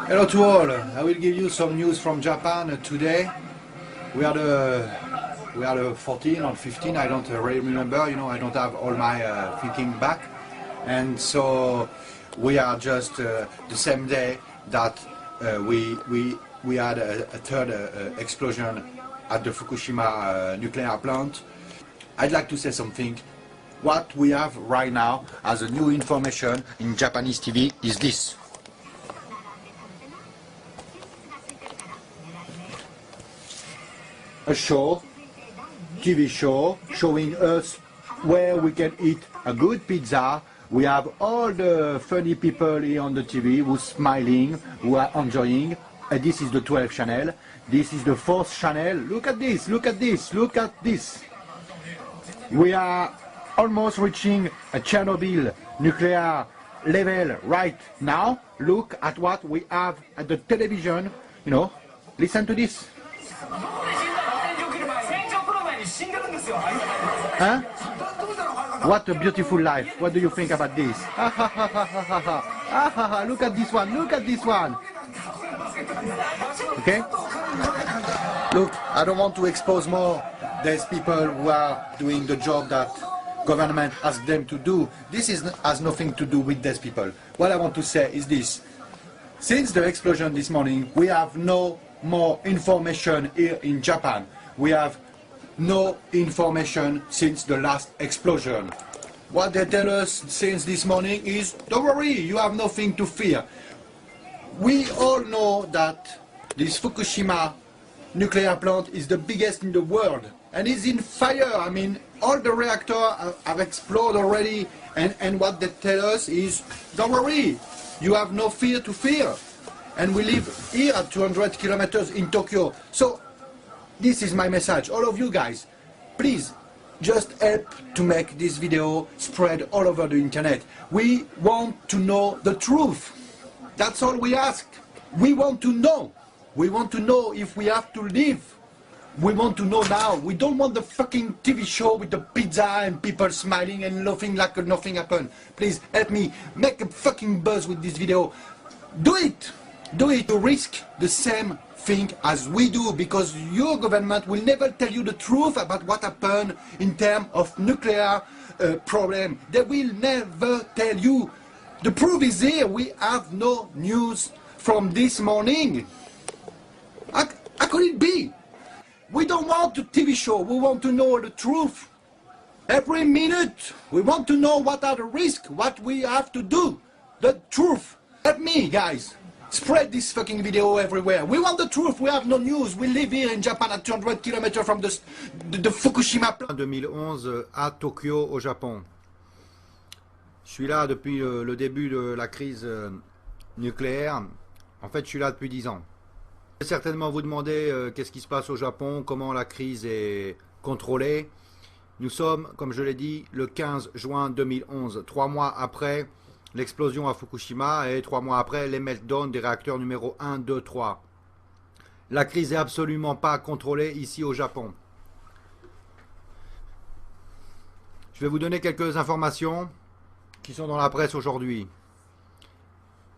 Hello to all. I will give you some news from Japan today. We are the 14 or 15. I don't really remember. You know, I don't have all my thinking back, and so we are just the same day that we had a third explosion at the Fukushima nuclear plant. I'd like to say something. What we have right now as a new information in Japanese TV is this. A show, TV show, showing us where we can eat a good pizza. We have all the funny people here on the TV who's smiling, who are enjoying. And this is the 12th channel. This is the 4th channel. Look at this, look at this, look at this. We are almost reaching a Chernobyl nuclear level right now. Look at what we have at the television. You know, listen to this. Huh? What a beautiful life. What do you think about this? Look at this one, look at this one. Okay? Look, I don't want to expose more. There's people who are doing the job that government asks them to do. This has nothing to do with these people. What I want to say is this. Since the explosion this morning, we have no more information here in Japan. We have no information since the last explosion. What they tell us since this morning is, don't worry, you have nothing to fear. We all know that this Fukushima nuclear plant is the biggest in the world and is in fire. I mean, all the reactors have exploded already, and what they tell us is, don't worry, you have no fear to fear. And we live here at 200 kilometers in Tokyo. So this is my message. All of you guys, please just help to make this video spread all over the internet. We want to know the truth. That's all we ask. We want to know. We want to know if we have to live. We want to know now. We don't want the fucking TV show with the pizza and people smiling and laughing like nothing happened. Please help me make a fucking buzz with this video. Do it. Do it to risk the same thing as we do, because your government will never tell you the truth about what happened in terms of nuclear problem. They will never tell you. The proof is here. We have no news from this morning. How could it be? We don't want a TV show. We want to know the truth. Every minute, we want to know what are the risks, what we have to do. The truth. Help me, guys. Spread this fucking video everywhere. We want the truth. We have no news. We live here in Japan at 200 kilometers from the Fukushima plant. 2011 à Tokyo, au Japon. Je suis là depuis le début de la crise nucléaire. En fait, je suis là depuis 10 ans. Vous allez certainement vous demander qu'est-ce qui se passe au Japon, comment la crise est contrôlée. Nous sommes, comme je l'ai dit, le 15 juin 2011, 3 mois après l'explosion à Fukushima et 3 mois après les meltdowns des réacteurs numéro 1, 2, 3. La crise n'est absolument pas contrôlée ici au Japon. Je vais vous donner quelques informations qui sont dans la presse aujourd'hui.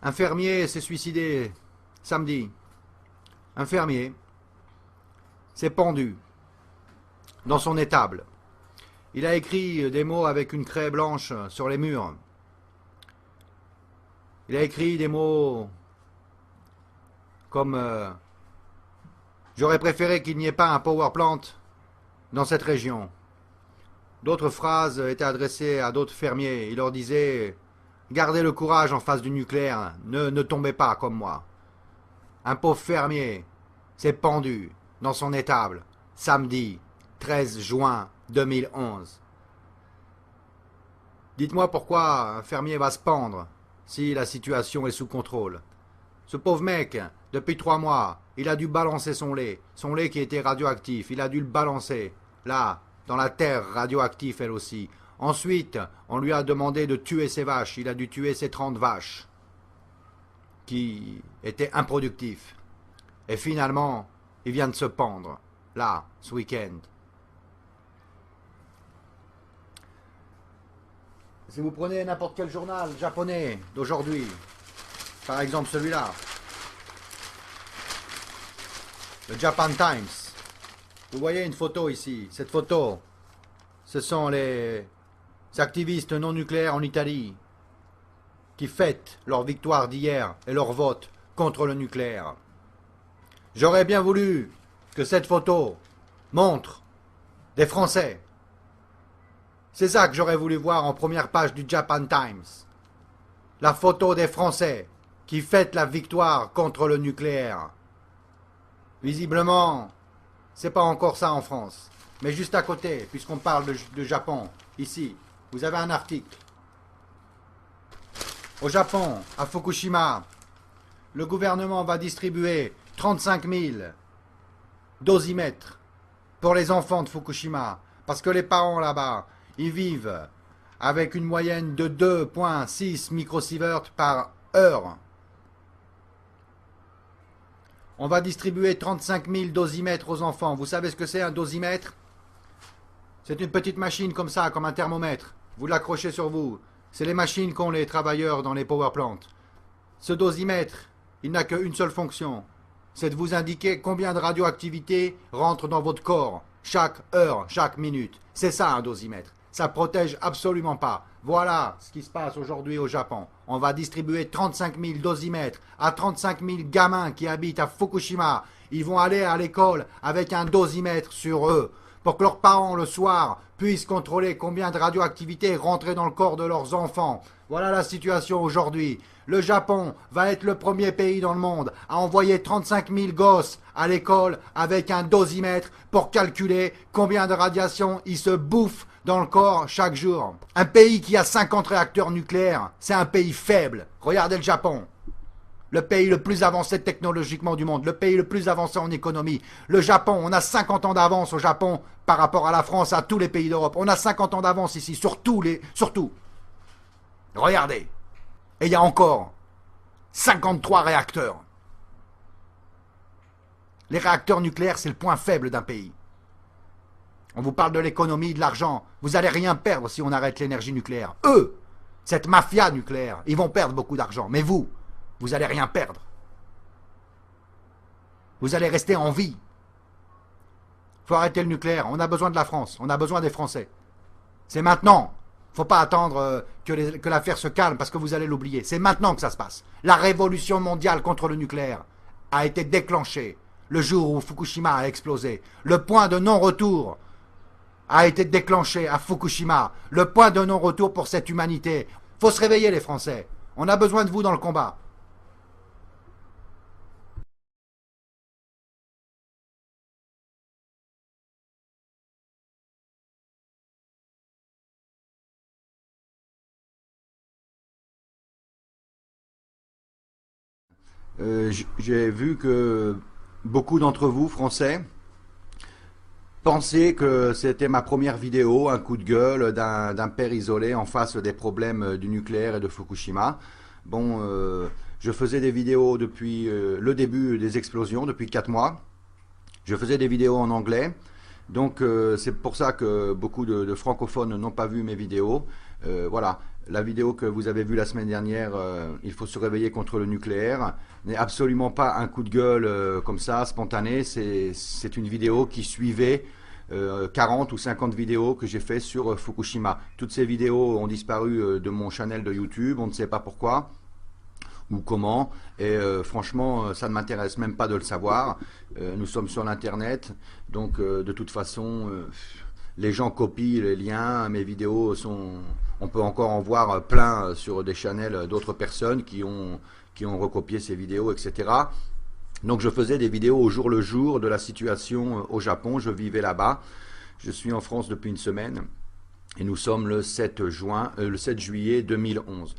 Un fermier s'est suicidé samedi. Un fermier s'est pendu dans son étable. Il a écrit des mots avec une craie blanche sur les murs. Il a écrit des mots comme j'aurais préféré qu'il n'y ait pas un power plant dans cette région. D'autres phrases étaient adressées à d'autres fermiers. Il leur disait gardez le courage en face du nucléaire, ne tombez pas comme moi. Un pauvre fermier s'est pendu dans son étable samedi 13 juin 2011. Dites-moi pourquoi un fermier va se pendre si la situation est sous contrôle. Ce pauvre mec, depuis 3 mois, il a dû balancer son lait qui était radioactif, il a dû le balancer, là, dans la terre radioactive elle aussi. Ensuite, on lui a demandé de tuer ses vaches, il a dû tuer ses 30 vaches, qui étaient improductifs. Et finalement, il vient de se pendre, là, ce week-end. Si vous prenez n'importe quel journal japonais d'aujourd'hui, par exemple celui-là, le Japan Times. Vous voyez une photo ici. Cette photo, ce sont les activistes non nucléaires en Italie qui fêtent leur victoire d'hier et leur vote contre le nucléaire. J'aurais bien voulu que cette photo montre des Français. C'est ça que j'aurais voulu voir en première page du Japan Times. La photo des Français qui fêtent la victoire contre le nucléaire. Visiblement, c'est pas encore ça en France. Mais juste à côté, puisqu'on parle de Japon, ici, vous avez un article. Au Japon, à Fukushima, le gouvernement va distribuer 35 000 dosimètres pour les enfants de Fukushima. Parce que les parents là-bas, ils vivent avec une moyenne de 2,6 microsieverts par heure. On va distribuer 35 000 dosimètres aux enfants. Vous savez ce que c'est un dosimètre? C'est une petite machine comme ça, comme un thermomètre. Vous l'accrochez sur vous. C'est les machines qu'ont les travailleurs dans les power plants. Ce dosimètre, il n'a qu'une seule fonction. C'est de vous indiquer combien de radioactivité rentre dans votre corps, chaque heure, chaque minute. C'est ça un dosimètre. Ça protège absolument pas. Voilà ce qui se passe aujourd'hui au Japon. On va distribuer 35 000 dosimètres à 35 000 gamins qui habitent à Fukushima. Ils vont aller à l'école avec un dosimètre sur eux pour que leurs parents le soir puissent contrôler combien de radioactivité est rentrée dans le corps de leurs enfants. Voilà la situation aujourd'hui. Le Japon va être le premier pays dans le monde à envoyer 35 000 gosses à l'école avec un dosimètre pour calculer combien de radiation ils se bouffent dans le corps chaque jour. Un pays qui a 50 réacteurs nucléaires, c'est un pays faible. Regardez le Japon. Le pays le plus avancé technologiquement du monde, le pays le plus avancé en économie. Le Japon, on a 50 ans d'avance au Japon par rapport à la France, à tous les pays d'Europe. On a 50 ans d'avance ici, sur tout. Regardez. Et il y a encore 53 réacteurs. Les réacteurs nucléaires, c'est le point faible d'un pays. On vous parle de l'économie, de l'argent. Vous n'allez rien perdre si on arrête l'énergie nucléaire. Eux, cette mafia nucléaire, ils vont perdre beaucoup d'argent. Mais vous n'allez rien perdre. Vous allez rester en vie. Il faut arrêter le nucléaire. On a besoin de la France. On a besoin des Français. C'est maintenant. Il ne faut pas attendre que l'affaire se calme parce que vous allez l'oublier. C'est maintenant que ça se passe. La révolution mondiale contre le nucléaire a été déclenchée le jour où Fukushima a explosé. Le point de non-retour a été déclenché à Fukushima. Le point de non-retour pour cette humanité. Il faut se réveiller les Français. On a besoin de vous dans le combat. J'ai vu que beaucoup d'entre vous, Français, pensaient que c'était ma première vidéo, un coup de gueule d'un père isolé en face des problèmes du nucléaire et de Fukushima. Bon, je faisais des vidéos depuis le début des explosions, depuis 4 mois. Je faisais des vidéos en anglais. Donc c'est pour ça que beaucoup de francophones n'ont pas vu mes vidéos. Voilà, la vidéo que vous avez vue la semaine dernière, il faut se réveiller contre le nucléaire, n'est absolument pas un coup de gueule comme ça, spontané. C'est une vidéo qui suivait 40 ou 50 vidéos que j'ai fait sur Fukushima. Toutes ces vidéos ont disparu de mon channel de YouTube, on ne sait pas pourquoi ou comment, et franchement ça ne m'intéresse même pas de le savoir. Nous sommes sur l'internet, donc de toute façon les gens copient les liens, mes vidéos sont, on peut encore en voir plein sur des channels d'autres personnes qui ont recopié ces vidéos, etc. Donc je faisais des vidéos au jour le jour de la situation au Japon, je vivais là-bas, je suis en France depuis une semaine, et nous sommes le 7 juillet 2011.